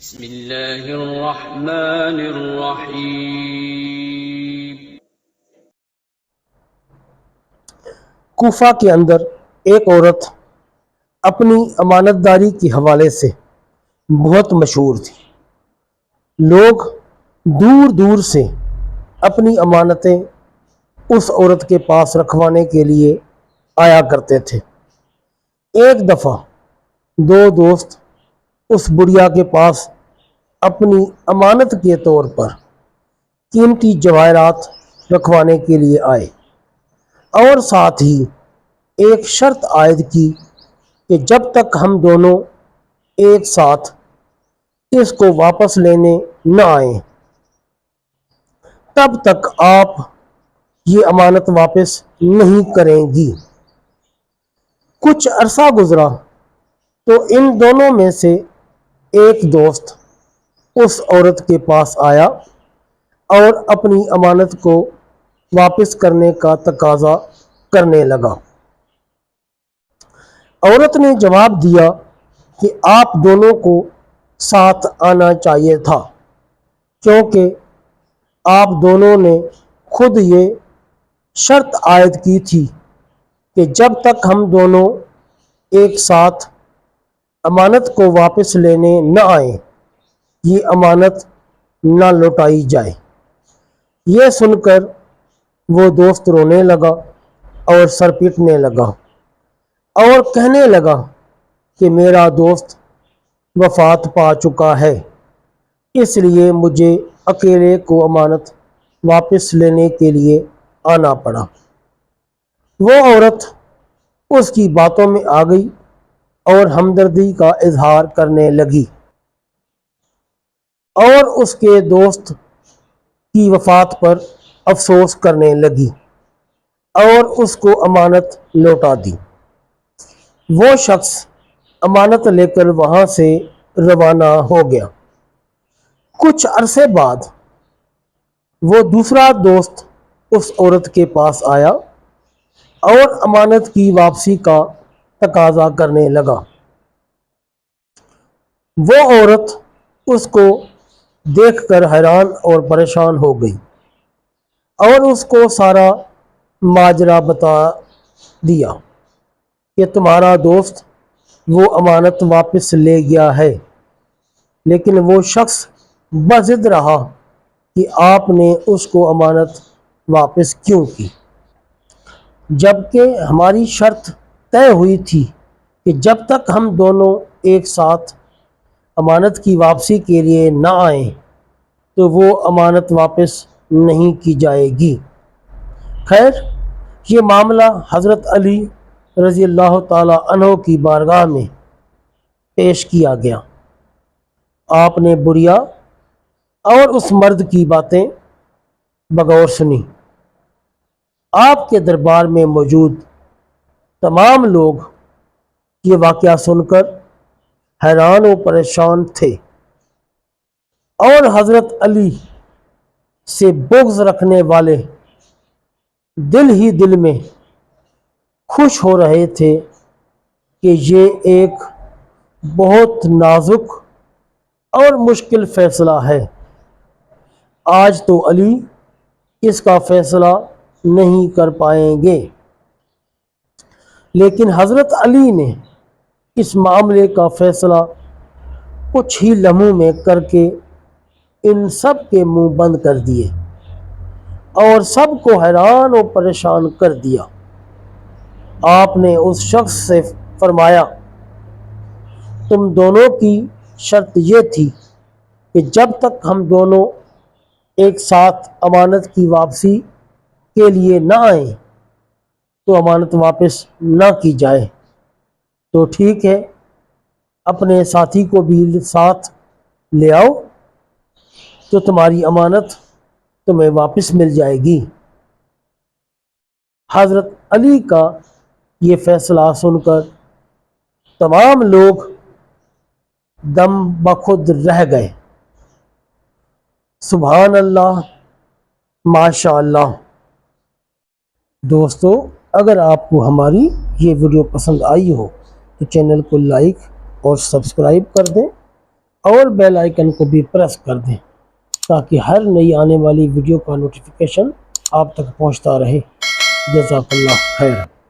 بسم اللہ الرحمن الرحیم۔ کوفہ کے اندر ایک عورت اپنی امانت داری کے حوالے سے بہت مشہور تھی۔ لوگ دور دور سے اپنی امانتیں اس عورت کے پاس رکھوانے کے لیے آیا کرتے تھے۔ ایک دفعہ دو دوست اس بڑھیا کے پاس اپنی امانت کے طور پر قیمتی جواہرات رکھوانے کے لیے آئے اور ساتھ ہی ایک شرط عائد کی کہ جب تک ہم دونوں ایک ساتھ اس کو واپس لینے نہ آئیں تب تک آپ یہ امانت واپس نہیں کریں گی۔ کچھ عرصہ گزرا تو ان دونوں میں سے ایک دوست اس عورت کے پاس آیا اور اپنی امانت کو واپس کرنے کا تقاضا کرنے لگا۔ عورت نے جواب دیا کہ آپ دونوں کو ساتھ آنا چاہیے تھا، کیونکہ آپ دونوں نے خود یہ شرط عائد کی تھی کہ جب تک ہم دونوں ایک ساتھ امانت کو واپس لینے نہ آئیں یہ امانت نہ لوٹائی جائے۔ یہ سن کر وہ دوست رونے لگا اور سر پیٹنے لگا اور کہنے لگا کہ میرا دوست وفات پا چکا ہے، اس لیے مجھے اکیلے کو امانت واپس لینے کے لیے آنا پڑا۔ وہ عورت اس کی باتوں میں آ گئی اور ہمدردی کا اظہار کرنے لگی اور اس کے دوست کی وفات پر افسوس کرنے لگی اور اس کو امانت لوٹا دی۔ وہ شخص امانت لے کر وہاں سے روانہ ہو گیا۔ کچھ عرصے بعد وہ دوسرا دوست اس عورت کے پاس آیا اور امانت کی واپسی کا تقاضا کرنے لگا۔ وہ عورت اس کو دیکھ کر حیران اور پریشان ہو گئی اور اس کو سارا ماجرا بتا دیا کہ تمہارا دوست وہ امانت واپس لے گیا ہے، لیکن وہ شخص بضد رہا کہ آپ نے اس کو امانت واپس کیوں کی، جبکہ ہماری شرط طے ہوئی تھی کہ جب تک ہم دونوں ایک ساتھ امانت کی واپسی کے لیے نہ آئیں تو وہ امانت واپس نہیں کی جائے گی۔ خیر، یہ معاملہ حضرت علی رضی اللہ تعالی عنہ کی بارگاہ میں پیش کیا گیا۔ آپ نے بڑھیا اور اس مرد کی باتیں بغور سنی۔ آپ کے دربار میں موجود تمام لوگ یہ واقعہ سن کر حیران و پریشان تھے اور حضرت علی سے بغض رکھنے والے دل ہی دل میں خوش ہو رہے تھے کہ یہ ایک بہت نازک اور مشکل فیصلہ ہے۔ آج تو علی اس کا فیصلہ نہیں کر پائیں گے، لیکن حضرت علی نے اس معاملے کا فیصلہ کچھ ہی لمحوں میں کر کے ان سب کے منہ بند کر دیے اور سب کو حیران و پریشان کر دیا۔ آپ نے اس شخص سے فرمایا، تم دونوں کی شرط یہ تھی کہ جب تک ہم دونوں ایک ساتھ امانت کی واپسی کے لیے نہ آئیں تو امانت واپس نہ کی جائے، تو ٹھیک ہے، اپنے ساتھی کو بھی ساتھ لے آؤ تو تمہاری امانت تمہیں واپس مل جائے گی۔ حضرت علی کا یہ فیصلہ سن کر تمام لوگ دم بخود رہ گئے۔ سبحان اللہ، ماشاء اللہ۔ دوستو، اگر آپ کو ہماری یہ ویڈیو پسند آئی ہو تو چینل کو لائک اور سبسکرائب کر دیں اور بیل آئیکن کو بھی پریس کر دیں تاکہ ہر نئی آنے والی ویڈیو کا نوٹیفیکیشن آپ تک پہنچتا رہے۔ جزاک اللہ خیر۔